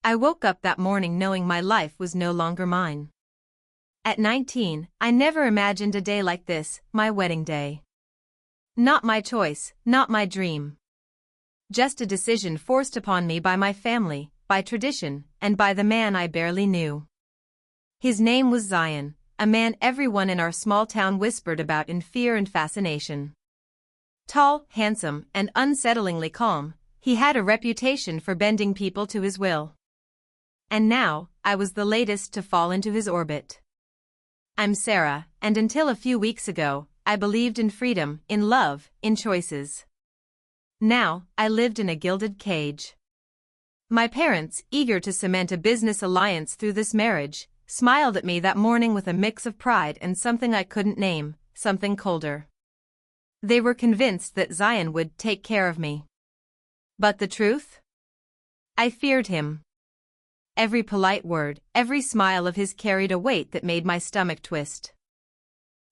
I woke up that morning knowing my life was no longer mine. At 19, I never imagined a day like this, my wedding day. Not my choice, not my dream. Just a decision forced upon me by my family, by tradition, and by the man I barely knew. His name was Zion, a man everyone in our small town whispered about in fear and fascination. Tall, handsome, and unsettlingly calm, he had a reputation for bending people to his will. And now, I was the latest to fall into his orbit. I'm Sarah, and until a few weeks ago, I believed in freedom, in love, in choices. Now, I lived in a gilded cage. My parents, eager to cement a business alliance through this marriage, smiled at me that morning with a mix of pride and something I couldn't name, something colder. They were convinced that Zion would take care of me. But the truth? I feared him. Every polite word, every smile of his carried a weight that made my stomach twist.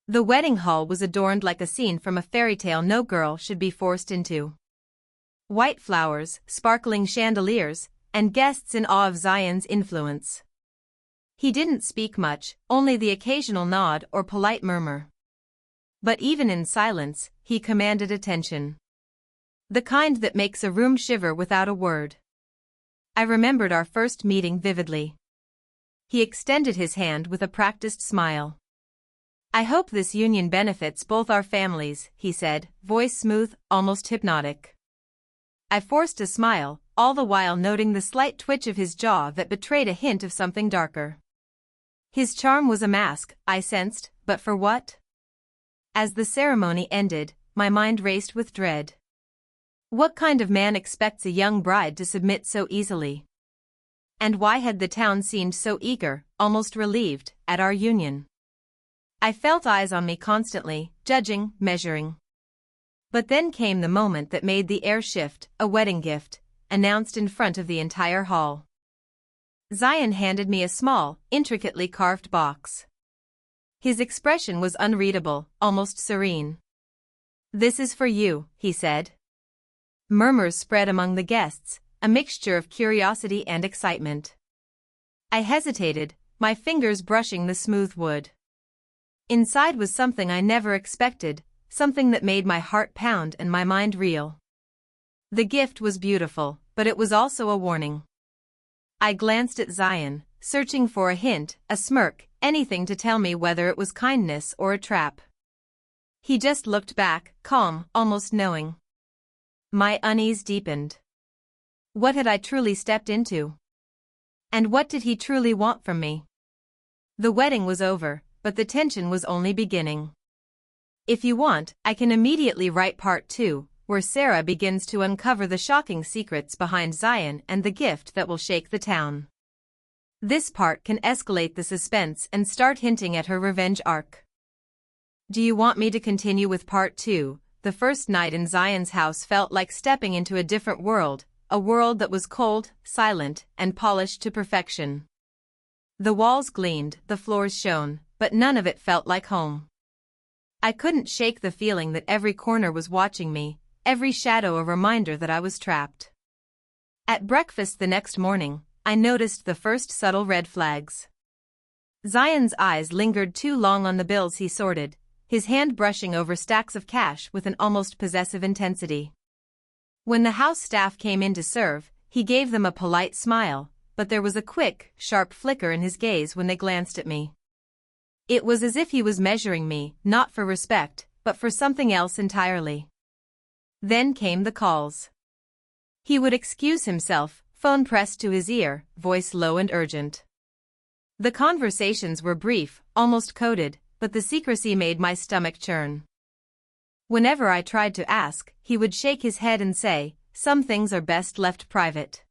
The wedding hall was adorned like a scene from a fairy tale no girl should be forced into. White flowers, sparkling chandeliers, and guests in awe of Zion's influence. He didn't speak much, only the occasional nod or polite murmur. But even in silence, he commanded attention. The kind that makes a room shiver without a word. I remembered our first meeting vividly. He extended his hand with a practiced smile. I hope this union benefits both our families, he said, voice smooth, almost hypnotic. I forced a smile, all the while noting the slight twitch of his jaw that betrayed a hint of something darker. His charm was a mask, I sensed, but for what? As the ceremony ended, my mind raced with dread. What kind of man expects a young bride to submit so easily? And why had the town seemed so eager, almost relieved, at our union? I felt eyes on me constantly, judging, measuring. But then came the moment that made the air shift, a wedding gift, announced in front of the entire hall. Zion handed me a small, intricately carved box. His expression was unreadable, almost serene. This is for you, he said. Murmurs spread among the guests, a mixture of curiosity and excitement. I hesitated, my fingers brushing the smooth wood. Inside was something I never expected, something that made my heart pound and my mind reel. The gift was beautiful, but it was also a warning. I glanced at Zion, searching for a hint, a smirk, anything to tell me whether it was kindness or a trap. He just looked back, calm, almost knowing. My unease deepened. What had I truly stepped into? And what did he truly want from me? The wedding was over, but the tension was only beginning. If you want, I can immediately write part 2, where Sarah begins to uncover the shocking secrets behind Zion and the gift that will shake the town. This part can escalate the suspense and start hinting at her revenge arc. Do you want me to continue with part 2? The first night in Zion's house felt like stepping into a different world, a world that was cold, silent, and polished to perfection. The walls gleamed, the floors shone, but none of it felt like home. I couldn't shake the feeling that every corner was watching me, every shadow a reminder that I was trapped. At breakfast the next morning, I noticed the first subtle red flags. Zion's eyes lingered too long on the bills he sorted, his hand brushing over stacks of cash with an almost possessive intensity. When the house staff came in to serve, he gave them a polite smile, but there was a quick, sharp flicker in his gaze when they glanced at me. It was as if he was measuring me, not for respect, but for something else entirely. Then came the calls. He would excuse himself, phone pressed to his ear, voice low and urgent. The conversations were brief, almost coded, but the secrecy made my stomach churn. Whenever I tried to ask, he would shake his head and say, "Some things are best left private."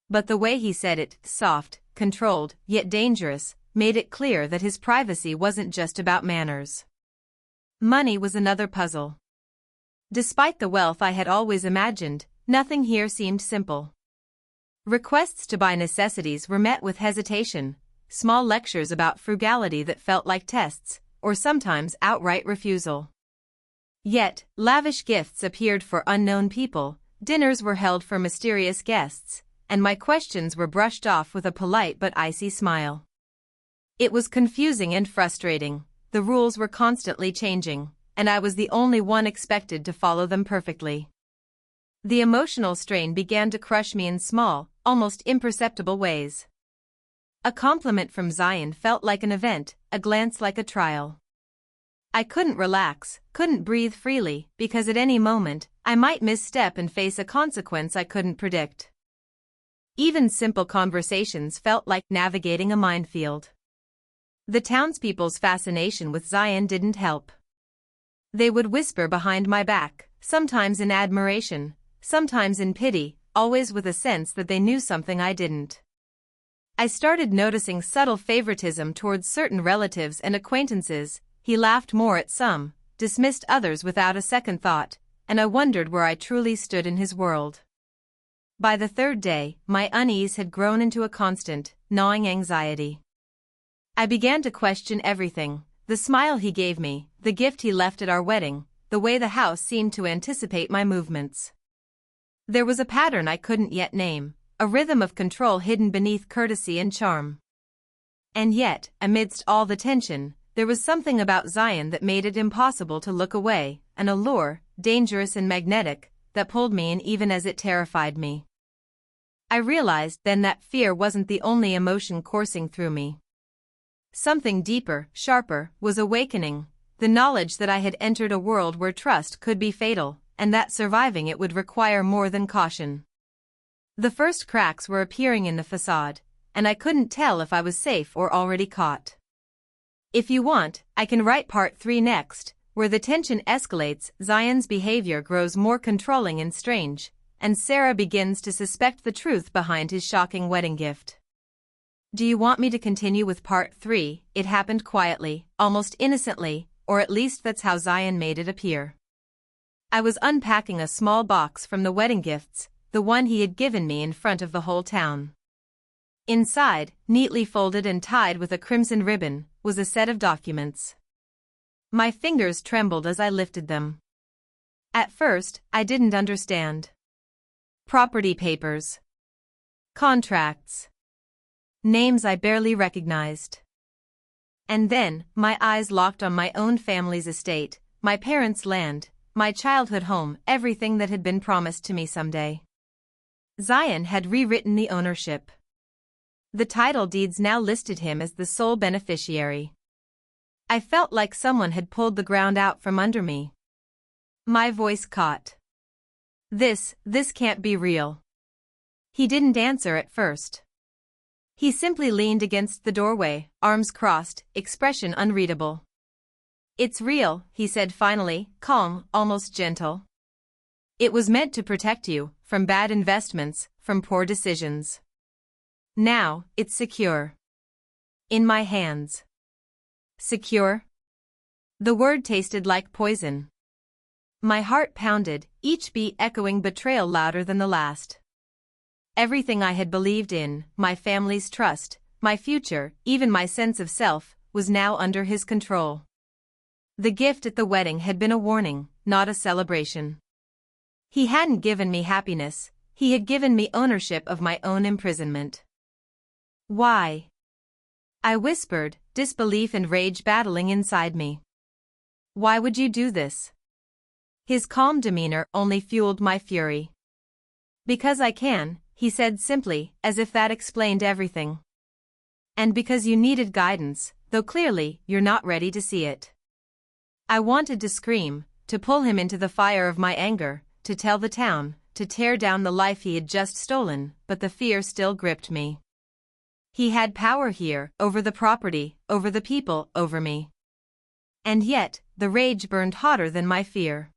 But the way he said it, soft, controlled, yet dangerous, made it clear that his privacy wasn't just about manners. Money was another puzzle. Despite the wealth I had always imagined, nothing here seemed simple. Requests to buy necessities were met with hesitation, small lectures about frugality that felt like tests, or sometimes outright refusal. Yet, lavish gifts appeared for unknown people, dinners were held for mysterious guests, and my questions were brushed off with a polite but icy smile. It was confusing and frustrating. The rules were constantly changing, and I was the only one expected to follow them perfectly. The emotional strain began to crush me in small, almost imperceptible ways. A compliment from Zion felt like an event, a glance like a trial. I couldn't relax, couldn't breathe freely, because at any moment, I might misstep and face a consequence I couldn't predict. Even simple conversations felt like navigating a minefield. The townspeople's fascination with Zion didn't help. They would whisper behind my back, sometimes in admiration, sometimes in pity, always with a sense that they knew something I didn't. I started noticing subtle favoritism towards certain relatives and acquaintances. He laughed more at some, dismissed others without a second thought, and I wondered where I truly stood in his world. By the third day, my unease had grown into a constant, gnawing anxiety. I began to question everything: the smile he gave me, the gift he left at our wedding, the way the house seemed to anticipate my movements. There was a pattern I couldn't yet name, a rhythm of control hidden beneath courtesy and charm. And yet, amidst all the tension, there was something about Zion that made it impossible to look away, an allure, dangerous and magnetic, that pulled me in even as it terrified me. I realized then that fear wasn't the only emotion coursing through me. Something deeper, sharper, was awakening, the knowledge that I had entered a world where trust could be fatal, and that surviving it would require more than caution. The first cracks were appearing in the facade, and I couldn't tell if I was safe or already caught. If you want, I can write part 3 next, where the tension escalates, Zion's behavior grows more controlling and strange, and Sarah begins to suspect the truth behind his shocking wedding gift. Do you want me to continue with part 3? It happened quietly, almost innocently, or at least that's how Zion made it appear. I was unpacking a small box from the wedding gifts, the one he had given me in front of the whole town. Inside, neatly folded and tied with a crimson ribbon, was a set of documents. My fingers trembled as I lifted them. At first, I didn't understand. Property papers. Contracts. Names I barely recognized. And then, my eyes locked on my own family's estate, my parents' land, my childhood home, everything that had been promised to me someday. Zion had rewritten the ownership. The title deeds now listed him as the sole beneficiary. I felt like someone had pulled the ground out from under me. My voice caught. This can't be real. He didn't answer at first. He simply leaned against the doorway, arms crossed, expression unreadable. It's real, he said finally, calm, almost gentle. It was meant to protect you, from bad investments, from poor decisions. Now, it's secure. In my hands. Secure? The word tasted like poison. My heart pounded, each beat echoing betrayal louder than the last. Everything I had believed in, my family's trust, my future, even my sense of self, was now under his control. The gift at the wedding had been a warning, not a celebration. He hadn't given me happiness, he had given me ownership of my own imprisonment. Why? I whispered, disbelief and rage battling inside me. Why would you do this? His calm demeanor only fueled my fury. Because I can, he said simply, as if that explained everything. And because you needed guidance, though clearly you're not ready to see it. I wanted to scream, to pull him into the fire of my anger, to tell the town, to tear down the life he had just stolen, but the fear still gripped me. He had power here, over the property, over the people, over me. And yet, the rage burned hotter than my fear.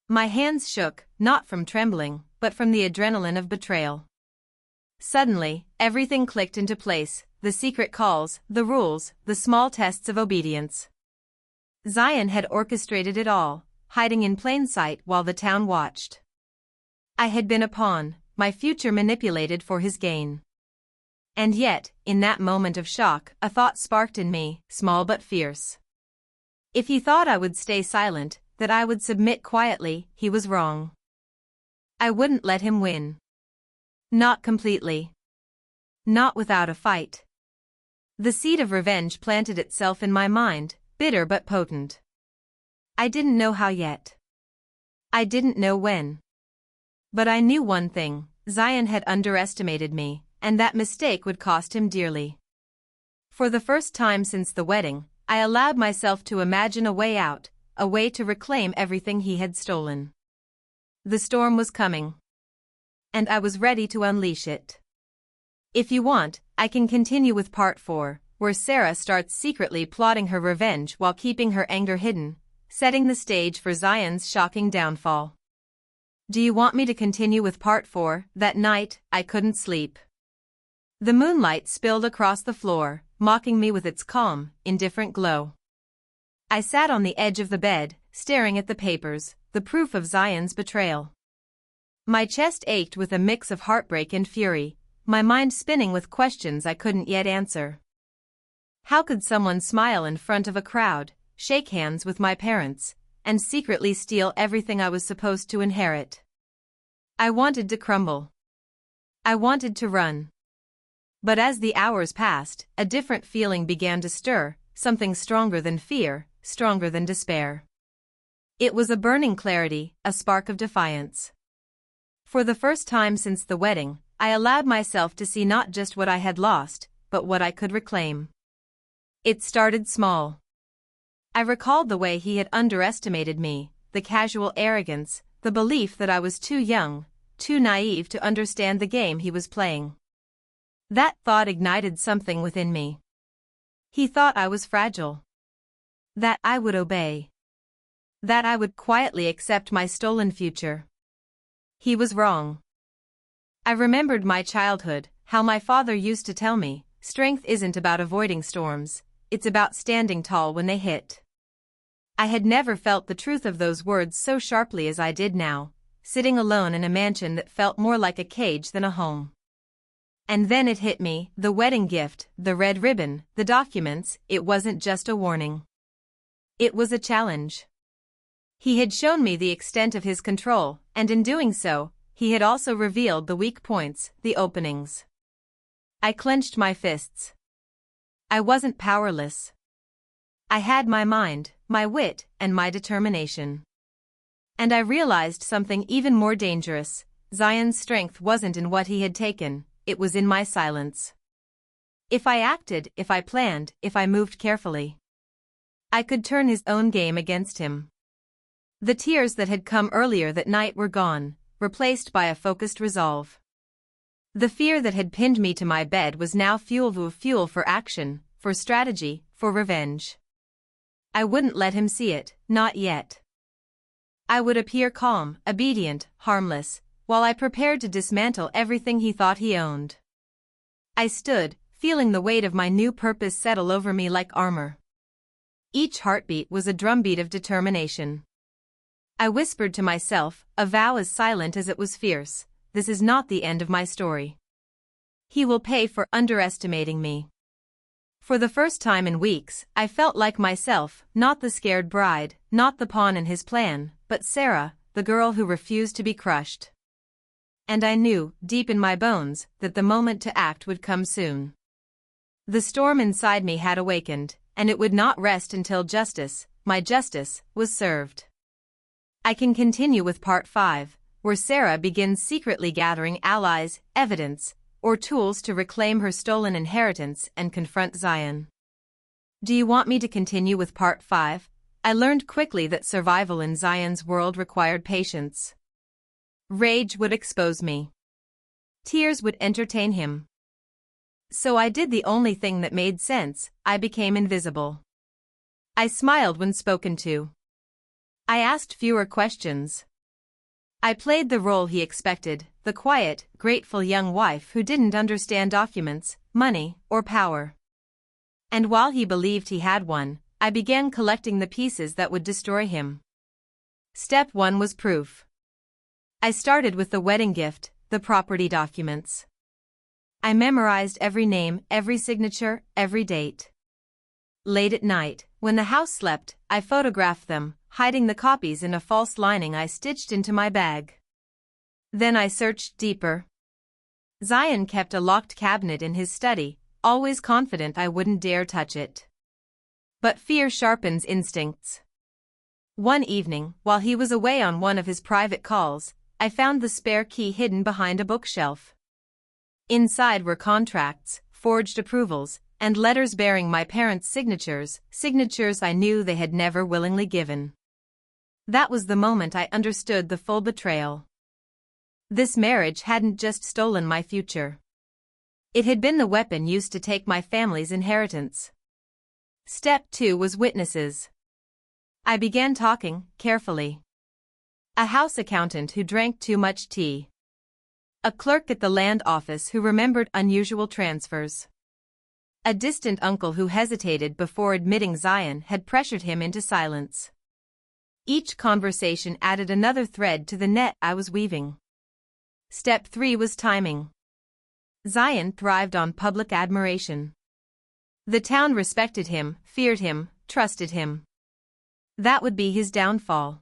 My hands shook, not from trembling, but from the adrenaline of betrayal. Suddenly, everything clicked into place, the secret calls, the rules, the small tests of obedience. Zion had orchestrated it all, hiding in plain sight while the town watched. I had been a pawn, my future manipulated for his gain. And yet, in that moment of shock, a thought sparked in me, small but fierce. If he thought I would stay silent, that I would submit quietly, he was wrong. I wouldn't let him win. Not completely. Not without a fight. The seed of revenge planted itself in my mind, bitter but potent. I didn't know how yet. I didn't know when. But I knew one thing: Zion had underestimated me, and that mistake would cost him dearly. For the first time since the wedding, I allowed myself to imagine a way out, a way to reclaim everything he had stolen. The storm was coming. And I was ready to unleash it. If you want, I can continue with part 4, where Sarah starts secretly plotting her revenge while keeping her anger hidden, setting the stage for Zion's shocking downfall. Do you want me to continue with part 4? That night, I couldn't sleep. The moonlight spilled across the floor, mocking me with its calm, indifferent glow. I sat on the edge of the bed, staring at the papers, the proof of Zion's betrayal. My chest ached with a mix of heartbreak and fury, my mind spinning with questions I couldn't yet answer. How could someone smile in front of a crowd, shake hands with my parents, and secretly steal everything I was supposed to inherit? I wanted to crumble. I wanted to run. But as the hours passed, a different feeling began to stir, something stronger than fear, stronger than despair. It was a burning clarity, a spark of defiance. For the first time since the wedding, I allowed myself to see not just what I had lost, but what I could reclaim. It started small. I recalled the way he had underestimated me, the casual arrogance, the belief that I was too young, too naive to understand the game he was playing. That thought ignited something within me. He thought I was fragile. That I would obey. That I would quietly accept my stolen future. He was wrong. I remembered my childhood, how my father used to tell me, strength isn't about avoiding storms, it's about standing tall when they hit. I had never felt the truth of those words so sharply as I did now, sitting alone in a mansion that felt more like a cage than a home. And then it hit me, the wedding gift, the red ribbon, the documents. It wasn't just a warning. It was a challenge. He had shown me the extent of his control, and in doing so, he had also revealed the weak points, the openings. I clenched my fists. I wasn't powerless. I had my mind, my wit, and my determination. And I realized something even more dangerous: Zion's strength wasn't in what he had taken, it was in my silence. If I acted, if I planned, if I moved carefully, I could turn his own game against him. The tears that had come earlier that night were gone, replaced by a focused resolve. The fear that had pinned me to my bed was now fuel for action, for strategy, for revenge. I wouldn't let him see it, not yet. I would appear calm, obedient, harmless, while I prepared to dismantle everything he thought he owned. I stood, feeling the weight of my new purpose settle over me like armor. Each heartbeat was a drumbeat of determination. I whispered to myself, a vow as silent as it was fierce: this is not the end of my story. He will pay for underestimating me. For the first time in weeks, I felt like myself, not the scared bride, not the pawn in his plan, but Sarah, the girl who refused to be crushed. And I knew, deep in my bones, that the moment to act would come soon. The storm inside me had awakened, and it would not rest until justice, my justice, was served. I can continue with part 5, where Sarah begins secretly gathering allies, evidence, or tools to reclaim her stolen inheritance and confront Zion. Do you want me to continue with part 5? I learned quickly that survival in Zion's world required patience. Rage would expose me. Tears would entertain him. So I did the only thing that made sense: I became invisible. I smiled when spoken to. I asked fewer questions. I played the role he expected, the quiet, grateful young wife who didn't understand documents, money, or power. And while he believed he had one, I began collecting the pieces that would destroy him. Step 1 was proof. I started with the wedding gift, the property documents. I memorized every name, every signature, every date. Late at night, when the house slept, I photographed them, hiding the copies in a false lining I stitched into my bag. Then I searched deeper. Zion kept a locked cabinet in his study, always confident I wouldn't dare touch it. But fear sharpens instincts. One evening, while he was away on one of his private calls, I found the spare key hidden behind a bookshelf. Inside were contracts, forged approvals, and letters bearing my parents' signatures I knew they had never willingly given. That was the moment I understood the full betrayal. This marriage hadn't just stolen my future. It had been the weapon used to take my family's inheritance. Step 2 was witnesses. I began talking, carefully. A house accountant who drank too much tea. A clerk at the land office who remembered unusual transfers. A distant uncle who hesitated before admitting Zion had pressured him into silence. Each conversation added another thread to the net I was weaving. Step 3 was timing. Zion thrived on public admiration. The town respected him, feared him, trusted him. That would be his downfall.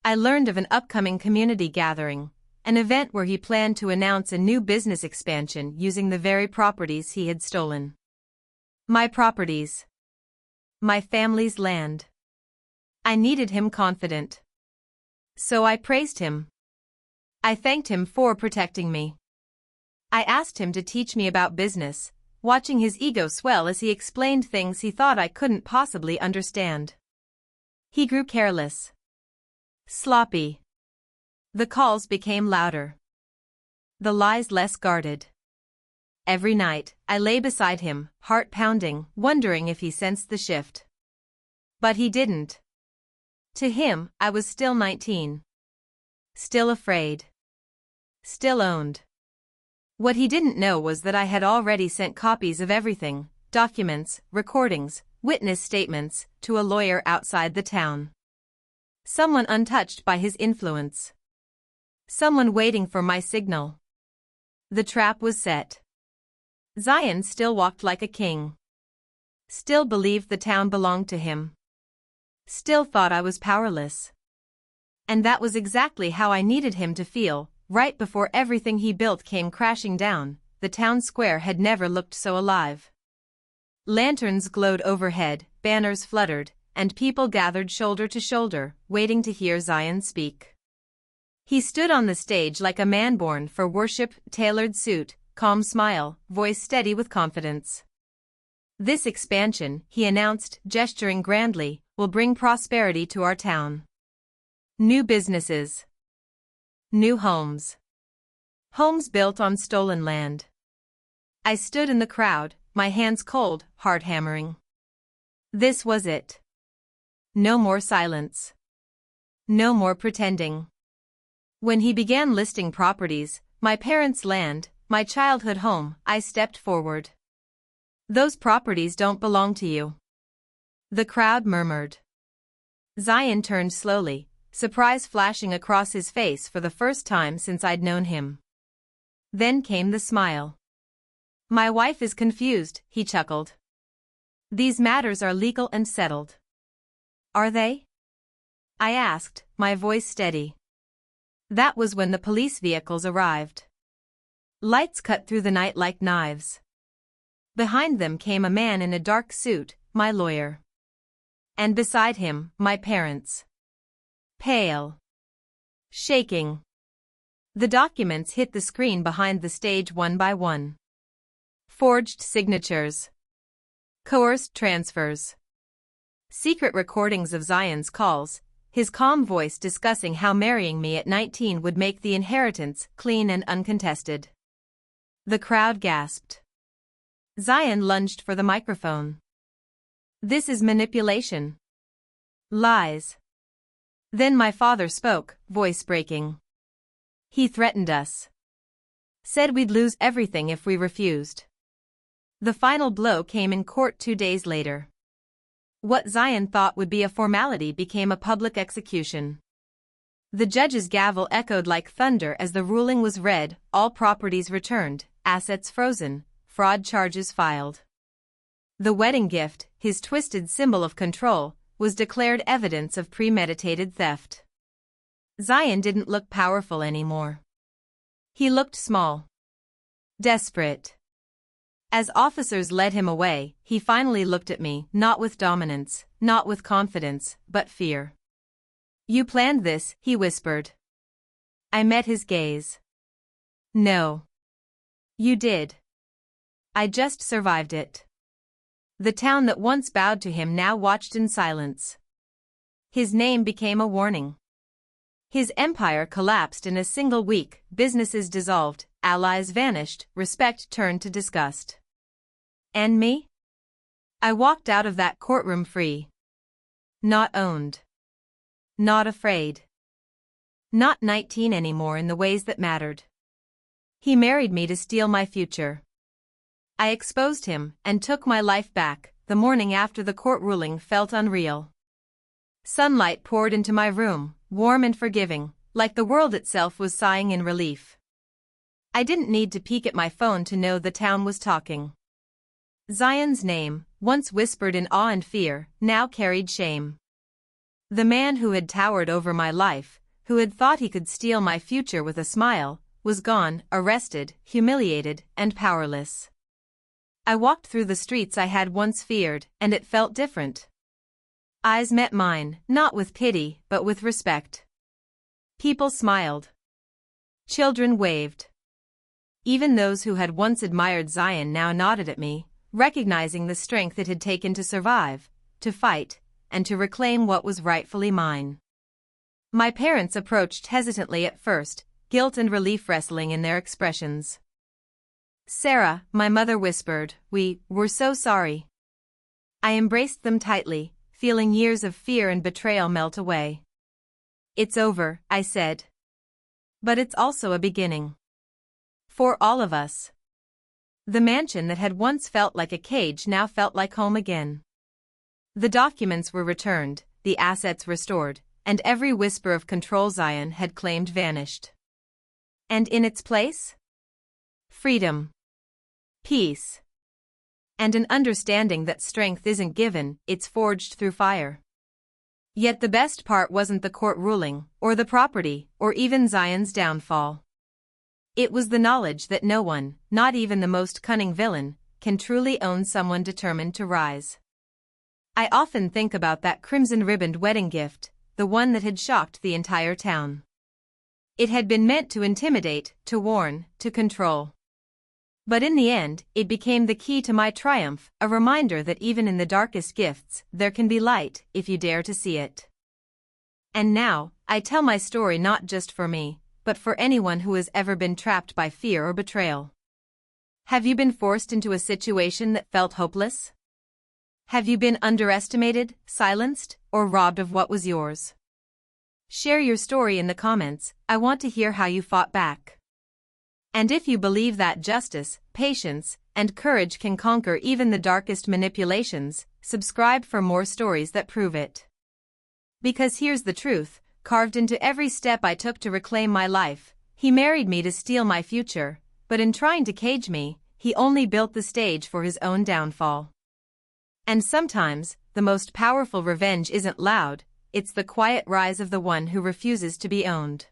I learned of an upcoming community gathering, an event where he planned to announce a new business expansion using the very properties he had stolen. My properties. My family's land. I needed him confident. So I praised him. I thanked him for protecting me. I asked him to teach me about business, watching his ego swell as he explained things he thought I couldn't possibly understand. He grew careless. Sloppy. The calls became louder. The lies less guarded. Every night, I lay beside him, heart pounding, wondering if he sensed the shift. But he didn't. To him, I was still 19. Still afraid. Still owned. What he didn't know was that I had already sent copies of everything, documents, recordings, witness statements, to a lawyer outside the town. Someone untouched by his influence. Someone waiting for my signal. The trap was set. Zion still walked like a king. Still believed the town belonged to him. Still thought I was powerless. And that was exactly how I needed him to feel. Right before everything he built came crashing down, the town square had never looked so alive. Lanterns glowed overhead, banners fluttered, and people gathered shoulder to shoulder, waiting to hear Zion speak. He stood on the stage like a man born for worship, tailored suit, calm smile, voice steady with confidence. This expansion, he announced, gesturing grandly, will bring prosperity to our town. New businesses. New homes. Homes built on stolen land. I stood in the crowd, my hands cold, heart hammering. This was it. No more silence. No more pretending. When he began listing properties, my parents' land, my childhood home, I stepped forward. Those properties don't belong to you. The crowd murmured. Zion turned slowly, surprise flashing across his face for the first time since I'd known him. Then came the smile. My wife is confused, he chuckled. These matters are legal and settled. Are they? I asked, my voice steady. That was when the police vehicles arrived. Lights cut through the night like knives. Behind them came a man in a dark suit, my lawyer. And beside him, my parents. Pale. Shaking. The documents hit the screen behind the stage one by one. Forged signatures. Coerced transfers. Secret recordings of Zion's calls, his calm voice discussing how marrying me at 19 would make the inheritance clean and uncontested. The crowd gasped. Zion lunged for the microphone. This is manipulation. Lies. Then my father spoke, voice breaking. He threatened us. Said we'd lose everything if we refused. The final blow came in court 2 days later. What Zion thought would be a formality became a public execution. The judge's gavel echoed like thunder as the ruling was read, all properties returned, assets frozen, fraud charges filed. The wedding gift, his twisted symbol of control, was declared evidence of premeditated theft. Zion didn't look powerful anymore. He looked small. Desperate. As officers led him away, he finally looked at me, not with dominance, not with confidence, but fear. "You planned this," he whispered. I met his gaze. "No. You did. I just survived it." The town that once bowed to him now watched in silence. His name became a warning. His empire collapsed in a single week, businesses dissolved, allies vanished, respect turned to disgust. And me? I walked out of that courtroom free. Not owned. Not afraid. Not 19 anymore in the ways that mattered. He married me to steal my future. I exposed him and took my life back. The morning after the court ruling felt unreal. Sunlight poured into my room, warm and forgiving, like the world itself was sighing in relief. I didn't need to peek at my phone to know the town was talking. Zion's name, once whispered in awe and fear, now carried shame. The man who had towered over my life, who had thought he could steal my future with a smile, was gone, arrested, humiliated, and powerless. I walked through the streets I had once feared, and it felt different. Eyes met mine, not with pity, but with respect. People smiled. Children waved. Even those who had once admired Zion now nodded at me, recognizing the strength it had taken to survive, to fight, and to reclaim what was rightfully mine. My parents approached hesitantly at first, guilt and relief wrestling in their expressions. "Sarah," my mother whispered, "we're so sorry." I embraced them tightly, feeling years of fear and betrayal melt away. "It's over," I said. "But it's also a beginning. For all of us." The mansion that had once felt like a cage now felt like home again. The documents were returned, the assets restored, and every whisper of control Zion had claimed vanished. And in its place? Freedom. Peace. And an understanding that strength isn't given, it's forged through fire. Yet the best part wasn't the court ruling, or the property, or even Zion's downfall. It was the knowledge that no one, not even the most cunning villain, can truly own someone determined to rise. I often think about that crimson-ribboned wedding gift, the one that had shocked the entire town. It had been meant to intimidate, to warn, to control. But in the end, it became the key to my triumph, a reminder that even in the darkest gifts, there can be light, if you dare to see it. And now, I tell my story not just for me, but for anyone who has ever been trapped by fear or betrayal. Have you been forced into a situation that felt hopeless? Have you been underestimated, silenced, or robbed of what was yours? Share your story in the comments. I want to hear how you fought back. And if you believe that justice, patience, and courage can conquer even the darkest manipulations, subscribe for more stories that prove it. Because here's the truth, carved into every step I took to reclaim my life, he married me to steal my future, but in trying to cage me, he only built the stage for his own downfall. And sometimes, the most powerful revenge isn't loud, it's the quiet rise of the one who refuses to be owned.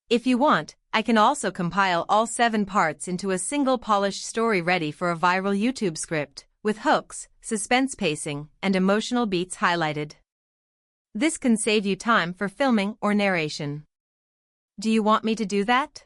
If you want, I can also compile all 7 parts into a single polished story ready for a viral YouTube script, with hooks, suspense pacing, and emotional beats highlighted. This can save you time for filming or narration. Do you want me to do that?